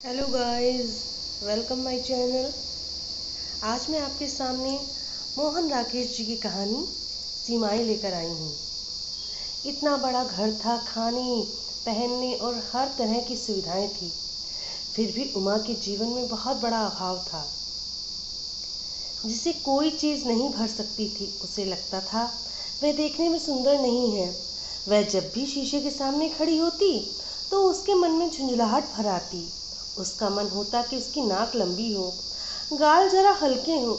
Hello guys, welcome my channel. आज मैं आपके सामने मोहन राकेश जी की कहानी सीमाएं लेकर आई हूँ। इतना बड़ा घर था, खाने पहनने और हर तरह की सुविधाएं थी, फिर भी उमा के जीवन में बहुत बड़ा अभाव था जिसे कोई चीज़ नहीं भर सकती थी। उसे लगता था वह देखने में सुंदर नहीं है। वह जब भी शीशे के सामने खड़ी होती तो उसके मन में झुंझलाहट भर आती। उसका मन होता कि उसकी नाक लंबी हो, गाल जरा हल्के हो,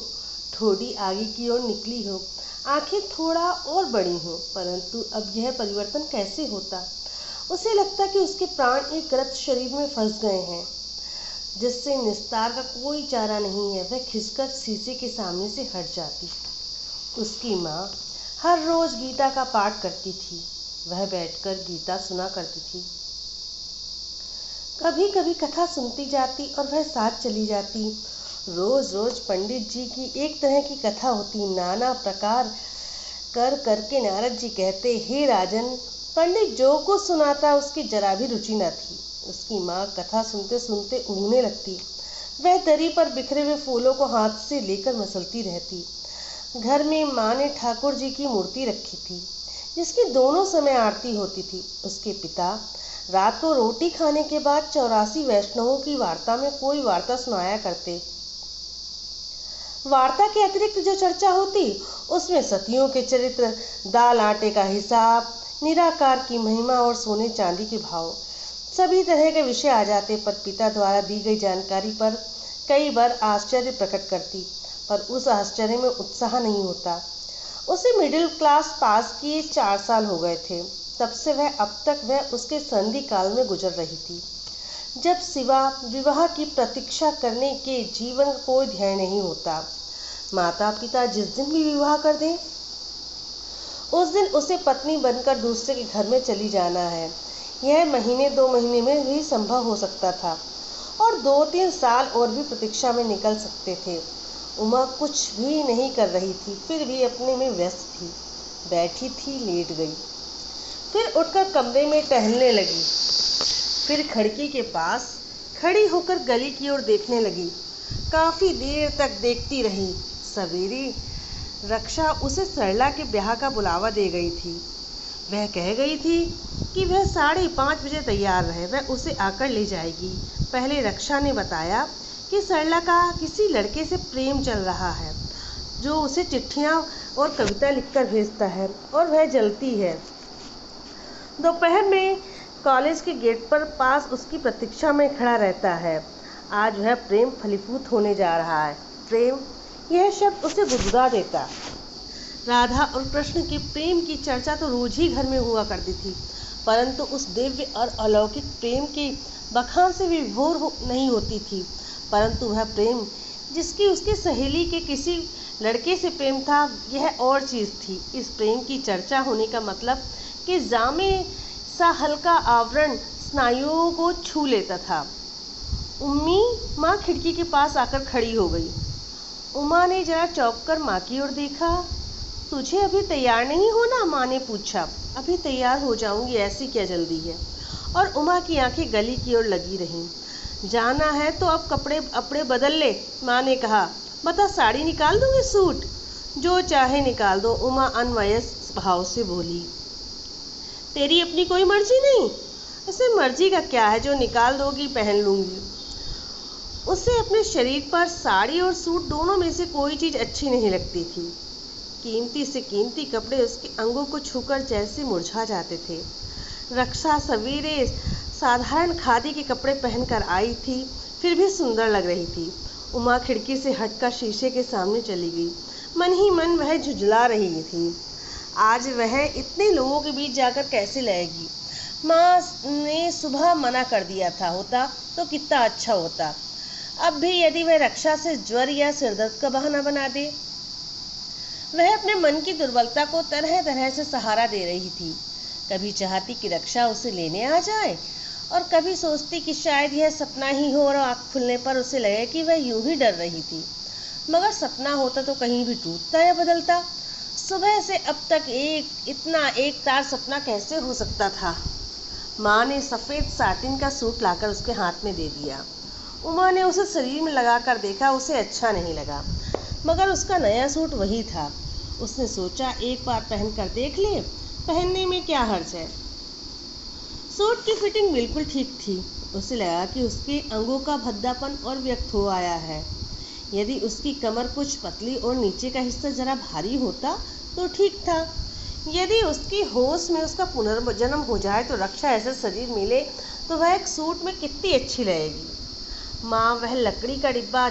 ठोड़ी आगे की ओर निकली हो, आंखें थोड़ा और बड़ी हो। परंतु अब यह परिवर्तन कैसे होता? उसे लगता कि उसके प्राण एक ग्रस्त शरीर में फंस गए हैं जिससे निस्तार का कोई चारा नहीं है। वह खिसकर शीशे के सामने से हट जाती। उसकी माँ हर रोज गीता का पाठ करती थी। वह बैठकर गीता सुना करती थी। कभी कभी कथा सुनती जाती और वह साथ चली जाती। रोज रोज पंडित जी की एक तरह की कथा होती। नाना प्रकार कर करके नारद जी कहते, हे राजन, पंडित जो कुछ सुनाता उसकी जरा भी रुचि न थी। उसकी माँ कथा सुनते सुनते ऊँघने लगती। वह दरी पर बिखरे हुए फूलों को हाथ से लेकर मसलती रहती। घर में माँ ने ठाकुर जी की मूर्ति रखी थी जिसकी दोनों समय आरती होती थी। उसके पिता रात को रोटी खाने के बाद 84 वैष्णवों की वार्ता में कोई वार्ता सुनाया करते। वार्ता के अतिरिक्त जो चर्चा होती उसमें सतियों के चरित्र, दाल आटे का हिसाब, निराकार की महिमा और सोने चांदी के भाव, सभी तरह के विषय आ जाते। पर पिता द्वारा दी गई जानकारी पर कई बार आश्चर्य प्रकट करती, पर उस आश्चर्य में उत्साह नहीं होता। उसे मिडिल क्लास पास किए 4 साल हो गए थे। तब से वह अब तक वह उसके संधि काल में गुजर रही थी, जब सिवा विवाह की प्रतीक्षा करने के जीवन का कोई ध्येय नहीं होता। माता पिता जिस दिन भी विवाह कर दें उस दिन उसे पत्नी बनकर दूसरे के घर में चली जाना है। यह महीने 2 महीने में भी संभव हो सकता था और 2-3 साल और भी प्रतीक्षा में निकल सकते थे। उमा कुछ भी नहीं कर रही थी, फिर भी अपने में व्यस्त थी। बैठी थी, लेट गई, फिर उठकर कमरे में टहलने लगी, फिर खिड़की के पास खड़ी होकर गली की ओर देखने लगी। काफी देर तक देखती रही। सवेरे रक्षा उसे सरला के ब्याह का बुलावा दे गई थी। वह कह गई थी कि वह 5:30 बजे तैयार रहे, वह उसे आकर ले जाएगी। पहले रक्षा ने बताया कि सरला का किसी लड़के से प्रेम चल रहा है जो उसे चिट्ठियां और कविता लिखकर भेजता है और वह जलती है। दोपहर में कॉलेज के गेट पर पास उसकी प्रतीक्षा में खड़ा रहता है। आज वह प्रेम फलीभूत होने जा रहा है। प्रेम, यह शब्द उसे गुदगुदा देता। राधा और कृष्ण के प्रेम की चर्चा तो रोज ही घर में हुआ करती थी, परंतु उस दिव्य और अलौकिक प्रेम के बखान से भी विभोर नहीं होती थी। परंतु वह प्रेम जिसकी उसकी सहेली के किसी लड़के से प्रेम था, यह और चीज़ थी। इस प्रेम की चर्चा होने का मतलब कि जामे सा हल्का आवरण स्नायुओं को छू लेता था। उम्मी, माँ खिड़की के पास आकर खड़ी हो गई। उमा ने जरा चौंक कर माँ की ओर देखा। तुझे अभी तैयार नहीं होना? माँ ने पूछा। अभी तैयार हो जाऊंगी, ऐसी क्या जल्दी है? और उमा की आंखें गली की ओर लगी रहीं। जाना है तो अब कपड़े अपने बदल ले, माँ ने कहा। बता, साड़ी निकाल दूंगी, सूट? जो चाहे निकाल दो, उमा अनवयस्क भाव से बोली। तेरी अपनी कोई मर्जी नहीं? ऐसे मर्जी का क्या है, जो निकाल दोगी पहन लूंगी। उसे अपने शरीर पर साड़ी और सूट दोनों में से कोई चीज़ अच्छी नहीं लगती थी। कीमती से कीमती कपड़े उसके अंगों को छूकर जैसे मुरझा जाते थे। रक्षा सवेरे साधारण खादी के कपड़े पहनकर आई थी, फिर भी सुंदर लग रही थी। उमा खिड़की से हटकर शीशे के सामने चली गई। मन ही मन वह झुंझला रही थी। आज वह इतने लोगों के बीच जाकर कैसे लगेगी? माँ ने सुबह मना कर दिया था, होता तो कितना अच्छा होता। अब भी यदि वह रक्षा से ज्वर या सिरदर्द का बहाना बना दे। वह अपने मन की दुर्बलता को तरह तरह से सहारा दे रही थी। कभी चाहती कि रक्षा उसे लेने आ जाए और कभी सोचती कि शायद यह सपना ही हो और आँख खुलने पर उसे लगे कि वह यूं ही डर रही थी। मगर सपना होता तो कहीं भी टूटता या बदलता। सुबह से अब तक एक तार सपना कैसे हो सकता था? माँ ने सफ़ेद साटिन का सूट लाकर उसके हाथ में दे दिया। उमा ने उसे शरीर में लगाकर देखा, उसे अच्छा नहीं लगा, मगर उसका नया सूट वही था। उसने सोचा एक बार पहनकर देख ले, पहनने में क्या हर्ज है। सूट की फिटिंग बिल्कुल ठीक थी। उसे लगा कि उसके अंगों का भद्दापन और व्यक्त हो आया है। यदि उसकी कमर कुछ पतली और नीचे का हिस्सा जरा भारी होता तो ठीक था। यदि उसकी होश में उसका पुनर्जन्म हो जाए तो रक्षा ऐसा शरीर मिले तो वह एक सूट में कितनी अच्छी लगेगी। माँ वह लकड़ी का डिब्बा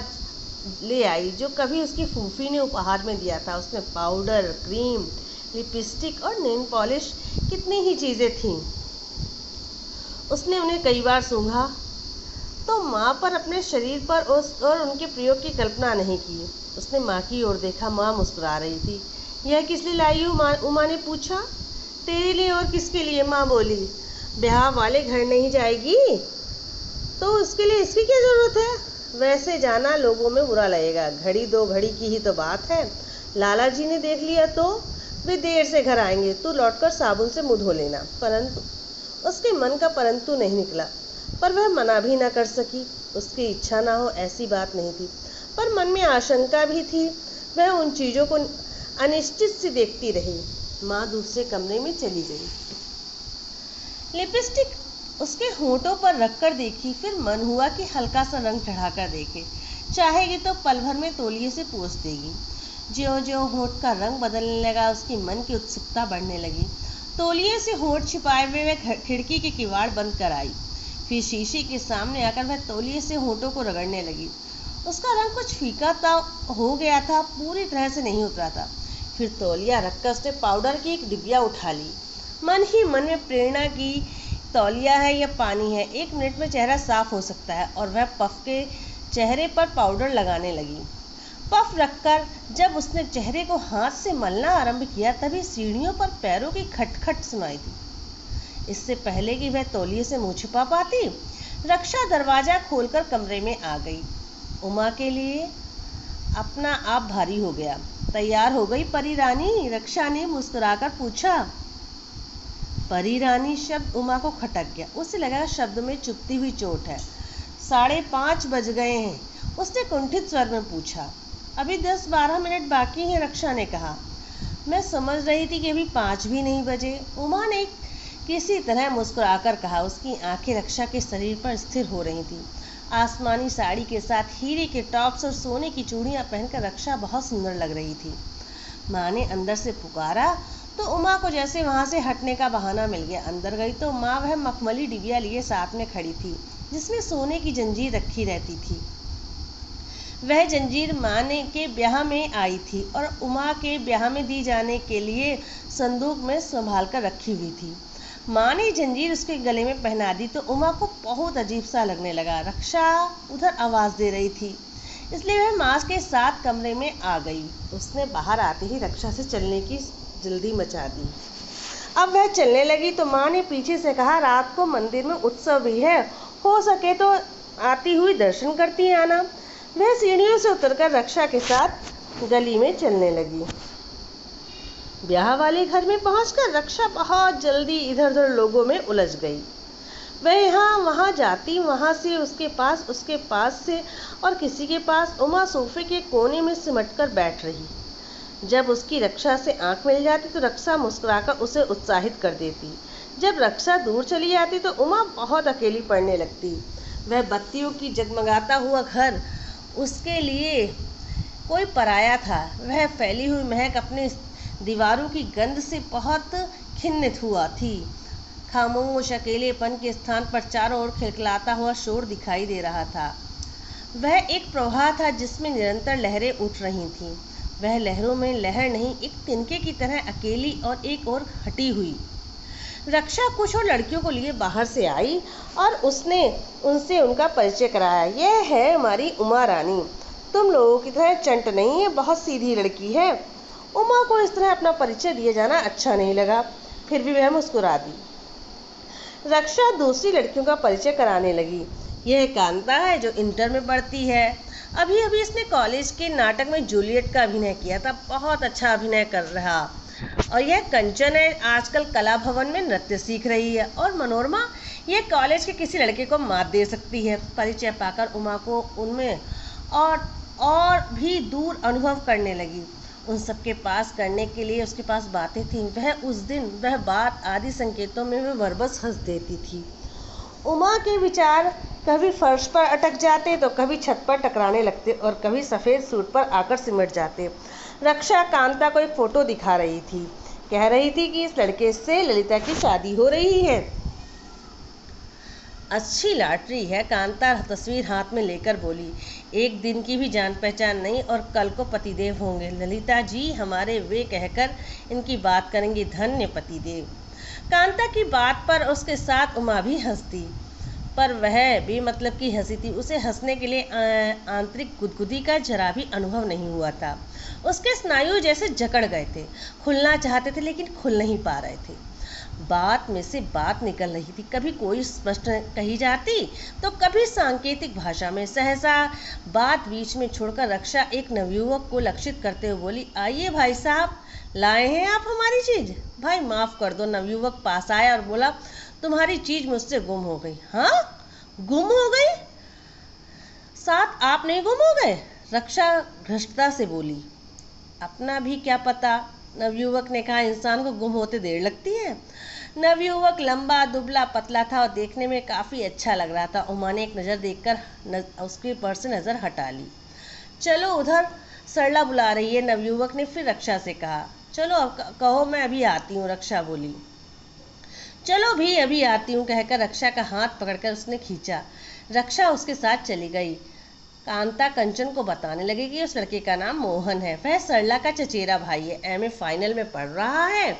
ले आई जो कभी उसकी फूफी ने उपहार में दिया था। उसमें पाउडर, क्रीम, लिपस्टिक और नेल पॉलिश कितनी ही चीज़ें थीं। उसने उन्हें कई बार सूंघा तो माँ पर अपने शरीर पर और उनके प्रयोग की कल्पना नहीं की। उसने माँ की ओर देखा, माँ मुस्कुरा रही थी। यह किस लिए लाई हो? उमा ने पूछा। तेरे लिए और किसके लिए? माँ बोली। ब्याह वाले घर नहीं जाएगी तो उसके लिए इसकी क्या जरूरत है? वैसे जाना लोगों में बुरा लगेगा। घड़ी दो घड़ी की ही तो बात है। लाला जी ने देख लिया तो वे देर से घर आएंगे। तू लौटकर साबुन से मुँह धो लेना। परंतु उसके मन का परंतु नहीं निकला, पर वह मना भी न कर सकी। उसकी इच्छा ना हो ऐसी बात नहीं थी, पर मन में आशंका भी थी। वह उन चीज़ों को अनिश्चित सी देखती रही। माँ दूसरे कमरे में चली गई। लिपस्टिक उसके होंठों पर रखकर देखी, फिर मन हुआ कि हल्का सा रंग चढ़ाकर देखे। चाहेगी तो पल भर में तौलिए से पोंछ देगी। ज्यों-ज्यों होंठ का रंग बदलने लगा, उसकी मन की उत्सुकता बढ़ने लगी। तौलिए से होंठ छिपाए हुए वह खिड़की के किवाड़ बंद कर आई। फिर शीशे के सामने आकर वह तौलिए से होंठों को रगड़ने लगी। उसका रंग कुछ फीका हो गया था, पूरी तरह से नहीं उतरा था। फिर तौलिया रखकर उसने पाउडर की एक डिबिया उठा ली। मन ही मन में प्रेरणा की, तौलिया है या पानी है, 1 मिनट में चेहरा साफ हो सकता है। और वह पफ के चेहरे पर पाउडर लगाने लगी। पफ रखकर जब उसने चेहरे को हाथ से मलना आरंभ किया, तभी सीढ़ियों पर पैरों की खटखट सुनाई दी। इससे पहले कि वह तौलिए से मुँह छिपा पाती, रक्षा दरवाजा खोलकर कमरे में आ गई। उमा के लिए अपना आप भारी हो गया। तैयार हो गई परी रानी? रक्षा ने मुस्कुराकर पूछा। परी रानी शब्द उमा को खटक गया। उसे लगा शब्द में चुभती हुई चोट है। 5:30 बज गए हैं, उसने कुंठित स्वर में पूछा। अभी 10-12 मिनट बाकी हैं, रक्षा ने कहा। मैं समझ रही थी कि अभी 5 भी नहीं बजे, उमा ने किसी तरह मुस्कुराकर कहा। उसकी आंखें रक्षा के शरीर पर स्थिर हो रही थीं। आसमानी साड़ी के साथ हीरे के टॉप्स और सोने की चूड़ियां पहनकर रक्षा बहुत सुंदर लग रही थी। माँ ने अंदर से पुकारा तो उमा को जैसे वहाँ से हटने का बहाना मिल गया। अंदर गई तो माँ वह मखमली डिबिया लिए साथ में खड़ी थी जिसमें सोने की जंजीर रखी रहती थी। वह जंजीर माँ ने के ब्याह में आई थी और उमा के ब्याह में दी जाने के लिए संदूक में संभाल कर रखी हुई थी। माँ ने जंजीर उसके गले में पहना दी तो उमा को बहुत अजीब सा लगने लगा। रक्षा उधर आवाज़ दे रही थी, इसलिए वह माँ के साथ कमरे में आ गई। उसने बाहर आते ही रक्षा से चलने की जल्दी मचा दी। अब वह चलने लगी तो माँ ने पीछे से कहा, रात को मंदिर में उत्सव भी है, हो सके तो आती हुई दर्शन करती आना। वह सीढ़ियों से उतरकर रक्षा के साथ गली में चलने लगी। ब्याह वाले घर में पहुंचकर रक्षा बहुत जल्दी इधर उधर लोगों में उलझ गई। वह यहाँ वहाँ जाती, वहाँ से उसके पास से और किसी के पास। उमा सोफे के कोने में सिमटकर बैठ रही। जब उसकी रक्षा से आंख मिल जाती तो रक्षा मुस्कुराकर उसे उत्साहित कर देती। जब रक्षा दूर चली जाती तो उमा बहुत अकेली पड़ने लगती। वह बत्तियों की जगमगाता हुआ घर उसके लिए कोई पराया था। वह फैली हुई महक अपने दीवारों की गंध से बहुत खिन्नित हुआ थी। खामोश अकेलेपन के स्थान पर चारों ओर खिलखिलाता हुआ शोर दिखाई दे रहा था। वह एक प्रवाह था जिसमें निरंतर लहरें उठ रही थीं। वह लहरों में लहर नहीं, एक तिनके की तरह अकेली और एक ओर हटी हुई। रक्षा कुछ और लड़कियों को लिए बाहर से आई और उसने उनसे उनका परिचय कराया। यह है हमारी उमा रानी, तुम लोगों की तरह चंट नहीं है, बहुत सीधी लड़की है। उमा को इस तरह अपना परिचय दिए जाना अच्छा नहीं लगा, फिर भी वह मुस्कुरा दी। रक्षा दूसरी लड़कियों का परिचय कराने लगी। यह कांता है जो इंटर में पढ़ती है। अभी अभी इसने कॉलेज के नाटक में जूलियट का अभिनय किया था, बहुत अच्छा अभिनय कर रहा। और यह कंचन है, आजकल कला भवन में नृत्य सीख रही है। और मनोरमा, ये कॉलेज के किसी लड़के को मात दे सकती है। परिचय पाकर उमा को उनमें और भी दूर अनुभव करने लगी। उन सबके पास करने के लिए उसके पास बातें थीं। वह उस दिन वह बात आदि संकेतों में वह बरबस हंस देती थी। उमा के विचार कभी फर्श पर अटक जाते तो कभी छत पर टकराने लगते और कभी सफ़ेद सूट पर आकर सिमट जाते। रक्षा कांता को एक फ़ोटो दिखा रही थी। कह रही थी कि इस लड़के से ललिता की शादी हो रही है। अच्छी लॉटरी है, कांता तस्वीर हाथ में लेकर बोली। एक दिन की भी जान पहचान नहीं और कल को पतिदेव होंगे। ललिता जी हमारे वे कहकर इनकी बात करेंगी। धन्य पतिदेव। कांता की बात पर उसके साथ उमा भी हंसती, पर वह बेमतलब की हंसी थी। उसे हंसने के लिए आंतरिक गुदगुदी का जरा भी अनुभव नहीं हुआ था। उसके स्नायु जैसे जकड़ गए थे, खुलना चाहते थे लेकिन खुल नहीं पा रहे थे। बात में से बात निकल रही थी, कभी कोई स्पष्ट कही जाती तो कभी सांकेतिक भाषा में। सहसा बात बीच में छोड़कर रक्षा एक नवयुवक को लक्षित करते हुए बोली, आइए भाई साहब, लाए हैं आप हमारी चीज? भाई माफ कर दो। नवयुवक पास आया और बोला, तुम्हारी चीज मुझसे गुम हो गई। हाँ, गुम हो गई? साथ आप नहीं गुम हो गए? रक्षा भ्रष्टता से बोली। अपना भी क्या पता, नवयुवक ने कहा। इंसान को गुम होते देर लगती है। नवयुवक लंबा दुबला पतला था और देखने में काफ़ी अच्छा लग रहा था। उमा ने एक नज़र देखकर उसके पर से नज़र हटा ली। चलो उधर, सरला बुला रही है, नवयुवक ने फिर रक्षा से कहा। चलो अब कहो, मैं अभी आती हूँ, रक्षा बोली। चलो भी अभी आती हूँ, कहकर रक्षा का हाथ पकड़कर उसने खींचा। रक्षा उसके साथ चली गई। कांता कंचन को बताने लगी कि उस लड़के का नाम मोहन है। वह सरला का चचेरा भाई है, एमए फाइनल में पढ़ रहा है।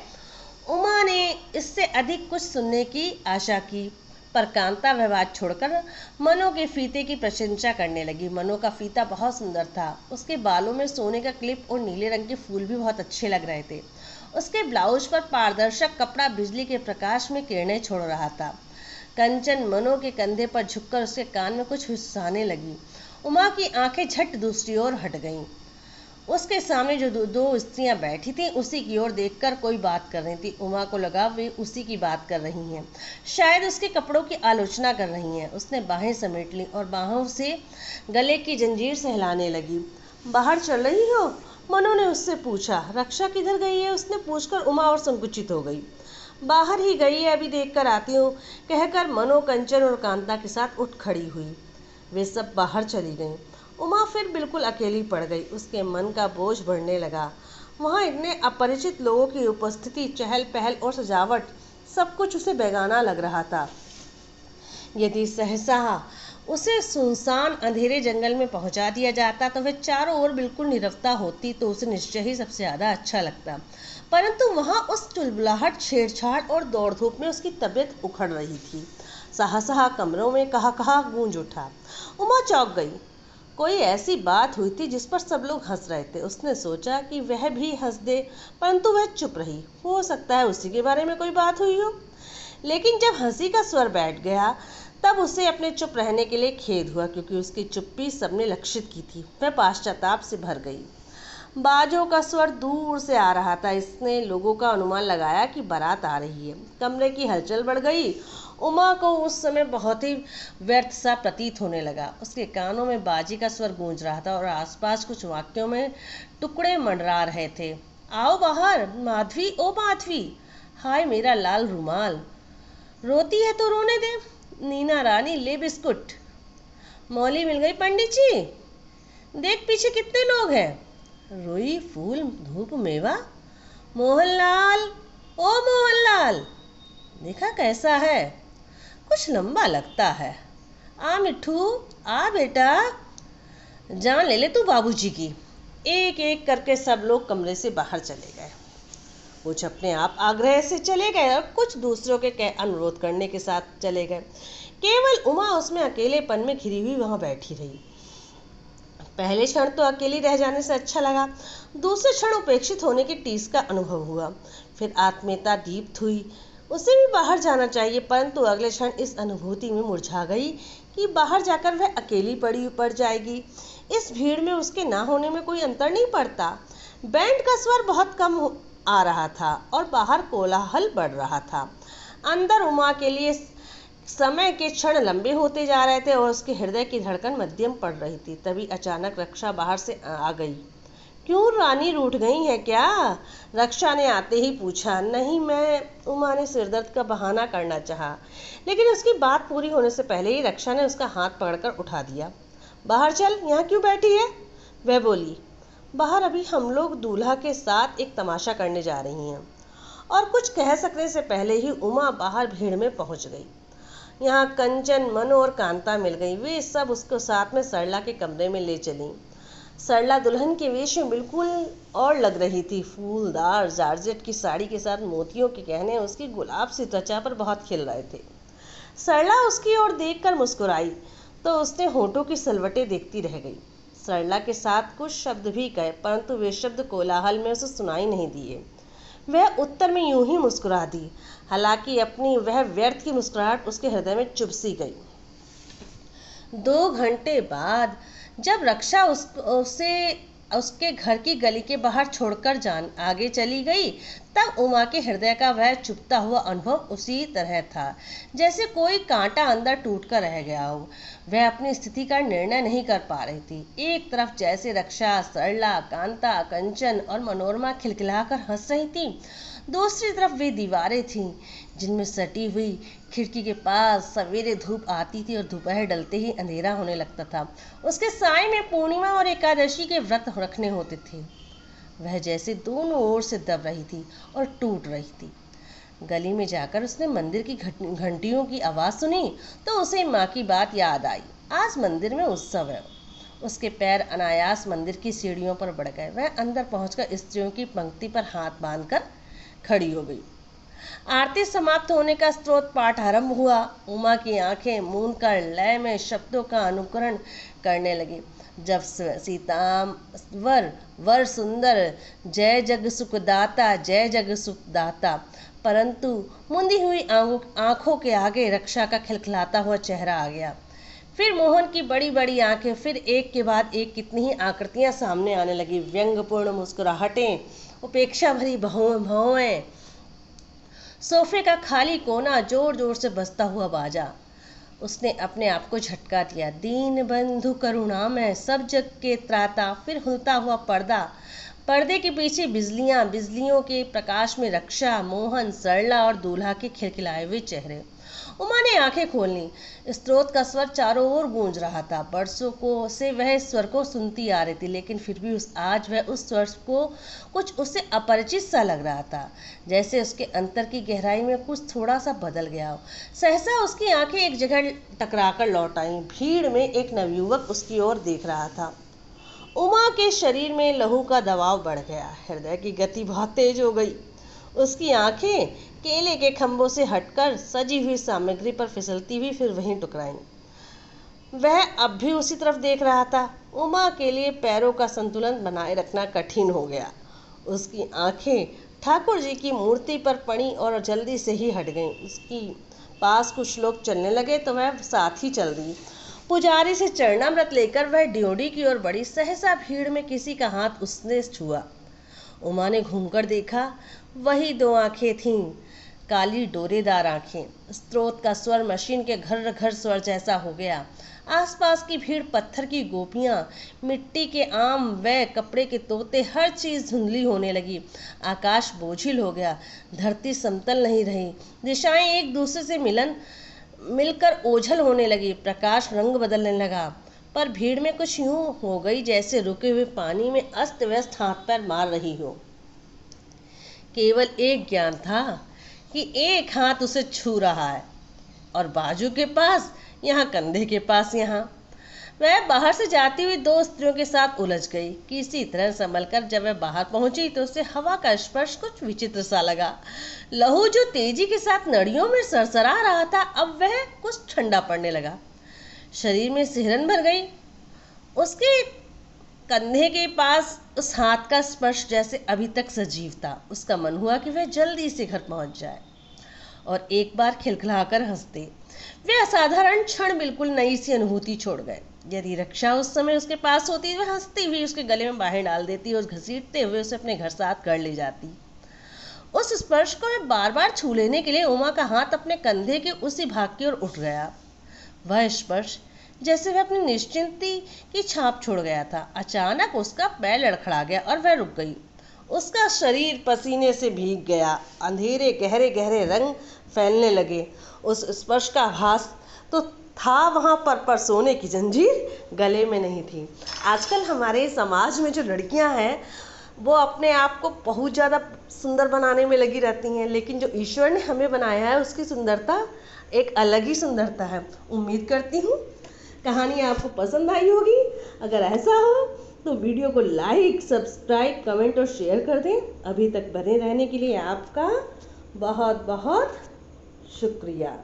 उमा ने इससे अधिक कुछ सुनने की आशा की, पर कांता वह बात छोड़कर मनो के फीते की प्रशंसा करने लगी। मनो का फीता बहुत सुंदर था। उसके बालों में सोने का क्लिप और नीले रंग के फूल भी बहुत अच्छे लग रहे थे। उसके ब्लाउज पर पारदर्शक कपड़ा बिजली के प्रकाश में किरणें छोड़ रहा था। कंचन मनो के कंधे पर झुककर उसके कान में कुछ फुसफुसाने लगी। उमा की आंखें झट दूसरी ओर हट गईं। उसके सामने जो दो स्त्रियां बैठी थीं, उसी की ओर देखकर कोई बात कर रही थी। उमा को लगा वे उसी की बात कर रही हैं, शायद उसके कपड़ों की आलोचना कर रही हैं। उसने बाहें समेट ली और बाहों से गले की जंजीर से हिलाने लगी। बाहर चल रही हो? मनु ने उससे पूछा। रक्षा किधर गई है? उसने पूछकर उमा और संकुचित हो गई। बाहर ही गई है, अभी देख कर आती हूँ, कहकर मनो कंचन और कांता के साथ उठ खड़ी हुई। वे सब बाहर चली गईं। उमा फिर बिल्कुल अकेली पड़ गई। उसके मन का बोझ बढ़ने लगा। वहाँ इतने अपरिचित लोगों की उपस्थिति, चहल पहल और सजावट, सब कुछ उसे बेगाना लग रहा था। यदि सहसा उसे सुनसान अंधेरे जंगल में पहुंचा दिया जाता तो वह चारों ओर बिल्कुल नीरवता होती तो उसे निश्चय ही सबसे ज़्यादा अच्छा लगता। परंतु वहाँ उस चुलबुलाहट, छेड़छाड़ और दौड़ धूप में उसकी तबीयत उखड़ रही थी। सहसा कमरों में कहा गूंज उठा। उमा चौंक गई। कोई ऐसी बात हुई थी जिस पर सब लोग हंस रहे थे। उसने सोचा कि वह भी हंस दे, परंतु वह चुप रही। हो सकता है उसी के बारे में कोई बात हुई हो। लेकिन जब हंसी का स्वर बैठ गया तब उसे अपने चुप रहने के लिए खेद हुआ, क्योंकि उसकी चुप्पी सबने लक्षित की थी। वह पश्चाताप से भर गई। बाजों का स्वर दूर से आ रहा था। इसने लोगों का अनुमान लगाया कि बारात आ रही है। कमरे की हलचल बढ़ गई। उमा को उस समय बहुत ही व्यर्थ सा प्रतीत होने लगा। उसके कानों में बाजी का स्वर गूंज रहा था और आसपास कुछ वाक्यों में टुकड़े मंडरा रहे थे। आओ बाहर, माधवी, ओ माधवी, हाय मेरा लाल रुमाल, रोती है तो रोने दे, नीना रानी ले बिस्कुट, मौली मिल गई पंडित जी, देख पीछे कितने लोग हैं, रुई फूल धूप मेवा, मोहनलाल, ओ मोहनलाल, देखा कैसा है, कुछ लंबा लगता है, आ मिठू, आ बेटा, जान ले ले तू बाबूजी की। एक एक करके सब लोग कमरे से बाहर चले गए। कुछ अपने आप आग्रह से चले गए और कुछ दूसरों के अनुरोध करने के साथ चले गए। केवल उमा उसमें अकेलेपन में घिरी हुई वहां बैठी रही। पहले क्षण तो अकेली रह जाने से अच्छा लगा, दूसरे क्षण उपेक्षित होने की टीस का अनुभव हुआ। फिर आत्मीयता दीप्त हुई, उसे भी बाहर जाना चाहिए, परंतु अगले क्षण इस अनुभूति में मुरझा गई कि बाहर जाकर वह अकेली पड़ जाएगी। इस भीड़ में उसके ना होने में कोई अंतर नहीं पड़ता। बैंड का स्वर बहुत कम आ रहा था और बाहर कोलाहल बढ़ रहा था। अंदर उमा के लिए समय के क्षण लंबे होते जा रहे थे और उसके हृदय की धड़कन मध्यम पड़ रही थी। तभी अचानक रक्षा बाहर से आ गई। क्यों रानी रूठ गई है क्या? रक्षा ने आते ही पूछा। नहीं, मैं, उमा ने सिरदर्द का बहाना करना चाहा, लेकिन उसकी बात पूरी होने से पहले ही रक्षा ने उसका हाथ पकड़कर उठा दिया। बाहर चल, यहाँ क्यों बैठी है? वह बोली। बाहर अभी हम लोग दूल्हा के साथ एक तमाशा करने जा रही हैं। और कुछ कह सकने से पहले ही उमा बाहर भीड़ में पहुंच गई। यहाँ कंचन, मनु और कांता मिल गई। वे सब उसको साथ में सरला के कमरे में ले चली। सरला दुल्हन के वेश में बिल्कुल और लग रही थी। फूलदार जारजेट की साड़ी के साथ मोतियों के गहने उसकी गुलाब सी त्वचा पर बहुत खिल रहे थे। सरला उसकी ओर देखकर मुस्कुराई तो उसने होठों की सलवटें देखती रह गई। सरला के साथ कुछ शब्द भी कहे, परंतु वे शब्द कोलाहल में उसे सुनाई नहीं दिए। वह उत्तर में यूं ही मुस्कुरा दी। हालांकि अपनी वह व्यर्थ की मुस्कुराहट उसके हृदय में चुभ सी गई। 2 घंटे बाद जब रक्षा उसे उसके घर की गली के बाहर छोड़कर आगे चली गई, तब उमा के हृदय का वह चुभता हुआ अनुभव उसी तरह था जैसे कोई कांटा अंदर टूट कर रह गया हो। वह अपनी स्थिति का निर्णय नहीं कर पा रही थी। एक तरफ जैसे रक्षा, सरला, कांता, कंचन और मनोरमा खिलखिलाकर हंस रही थी, दूसरी तरफ वे दीवारें थीं जिनमें सटी हुई खिड़की के पास सवेरे धूप आती थी और दोपहर डलते ही अंधेरा होने लगता था। उसके साए में पूर्णिमा और एकादशी के व्रत रखने होते थे। वह जैसे दोनों ओर से दब रही थी और टूट रही थी। गली में जाकर उसने मंदिर की घंटियों की आवाज़ सुनी तो उसे माँ की बात याद आई। आज मंदिर में उत्सव है। उसके पैर अनायास मंदिर की सीढ़ियों पर बढ़ गए। वह अंदर पहुंचकर स्त्रियों की पंक्ति पर हाथ बांधकर खड़ी हो गई। आरती समाप्त होने का स्तोत्र पाठ आरंभ हुआ। उमा की आंखें मूंद कर लय में शब्दों का अनुकरण करने लगी। जब सीतावर वर सुंदर, जय जग सुखदाता, जय जग सुखदाता। परंतु मुंदी हुई आंखों के आगे रक्षा का खिलखिलाता हुआ चेहरा आ गया। फिर मोहन की बड़ी बड़ी आंखें, फिर एक के बाद एक कितनी ही आकृतियां सामने आने लगी। व्यंग्यपूर्ण मुस्कुराहटें, उपेक्षा भरी भौएं, सोफे का खाली कोना जोर जोर से बजता हुआ बाजा। उसने अपने आप को झटका दिया। दीन बंधु करुणामय, सब जग के त्राता। फिर हिलता हुआ पर्दा, पर्दे के पीछे बिजलियां, बिजलियों के प्रकाश में रक्षा, मोहन, सरला और दूल्हा के खिलखिलाए हुए चेहरे। उमा ने आंखें खोल ली। स्त्रोत का स्वर चारों ओर गूंज रहा था। बरसों से वह इस स्वर को सुनती आ रही थी, लेकिन फिर भी आज वह उस स्वर को कुछ उससे अपरिचित सा लग रहा था, जैसे उसके अंतर की गहराई में कुछ थोड़ा सा बदल गया हो। सहसा उसकी आंखें एक जगह टकराकर लौट आईं। भीड़ में एक नवयुवक उसकी ओर देख रहा था। उमा के शरीर में लहू का दबाव बढ़ गया। हृदय की गति बहुत तेज हो गई। उसकी आंखें केले के खंभों से हटकर सजी हुई सामग्री पर फिसलती हुई फिर वहीं टकराईं। वह अब भी उसी तरफ देख रहा था। उमा के लिए पैरों का संतुलन बनाए रखना कठिन हो गया। उसकी आंखें ठाकुर जी की मूर्ति पर पड़ी और जल्दी से ही हट गईं। उसकी पास कुछ लोग चलने लगे तो वह साथ ही चल दी। पुजारी से चरणामृत लेकर वह ड्योढ़ी की ओर बढ़ी। सहसा भीड़ में किसी का हाथ उसने छुआ। उमा ने घूमकर देखा। वही 2 आंखें थीं, काली डोरेदार आंखें। स्त्रोत का स्वर मशीन के घर घर स्वर जैसा हो गया। आसपास की भीड़, पत्थर की गोपियां, मिट्टी के आम व कपड़े के तोते, हर चीज धुंधली होने लगी। आकाश बोझिल हो गया। धरती समतल नहीं रही। दिशाएं एक दूसरे से मिलकर ओझल होने लगी। प्रकाश रंग बदलने लगा। पर भीड़ में कुछ यूं हो गई जैसे रुके हुए पानी में अस्त व्यस्त हाथ पैर मार रही हो। केवल एक ज्ञान था कि एक हाथ उसे छू रहा है और बाजू के पास, यहाँ कंधे के पास, यहाँ। वह बाहर से जाती हुई 2 स्त्रियों के साथ उलझ गई। किसी तरह संभलकर जब वह बाहर पहुंची तो उसे हवा का स्पर्श कुछ विचित्र सा लगा। लहू जो तेजी के साथ नड़ियों में सरसरा रहा था, अब वह कुछ ठंडा पड़ने लगा। शरीर में सिहरन भर गई। उसके कंधे के पास उस हाथ का स्पर्श जैसे अभी तक सजीव था। उसका मन हुआ कि वह जल्दी से घर पहुंच जाए और एक बार खिलखिलाकर हंस दे। वे असाधारण क्षण बिल्कुल नई सी अनुभूति छोड़ गए। यदि रक्षा उस समय उसके पास होती, वह हंसती हुई उसके गले में बाहें डाल देती और घसीटते हुए उसे अपने घर साथ कर ले जाती। उस स्पर्श को मैं बार बार छू लेने के लिए उमा का हाथ अपने कंधे के उसी भाग की ओर उठ गया। वह स्पर्श जैसे वह अपनी निश्चिंती की छाप छोड़ गया था। अचानक उसका पैर लड़खड़ा गया और वह रुक गई। उसका शरीर पसीने से भीग गया। अंधेरे गहरे गहरे रंग फैलने लगे। उस स्पर्श का आभास तो था वहाँ पर सोने की जंजीर गले में नहीं थी। आजकल हमारे समाज में जो लड़कियां हैं वो अपने आप को बहुत ज़्यादा सुंदर बनाने में लगी रहती हैं, लेकिन जो ईश्वर ने हमें बनाया है उसकी सुंदरता एक अलग ही सुंदरता है। उम्मीद करती हूँ कहानी आपको पसंद आई होगी। अगर ऐसा हो तो वीडियो को लाइक, सब्सक्राइब, कमेंट और शेयर कर दें। अभी तक बने रहने के लिए आपका बहुत बहुत शुक्रिया।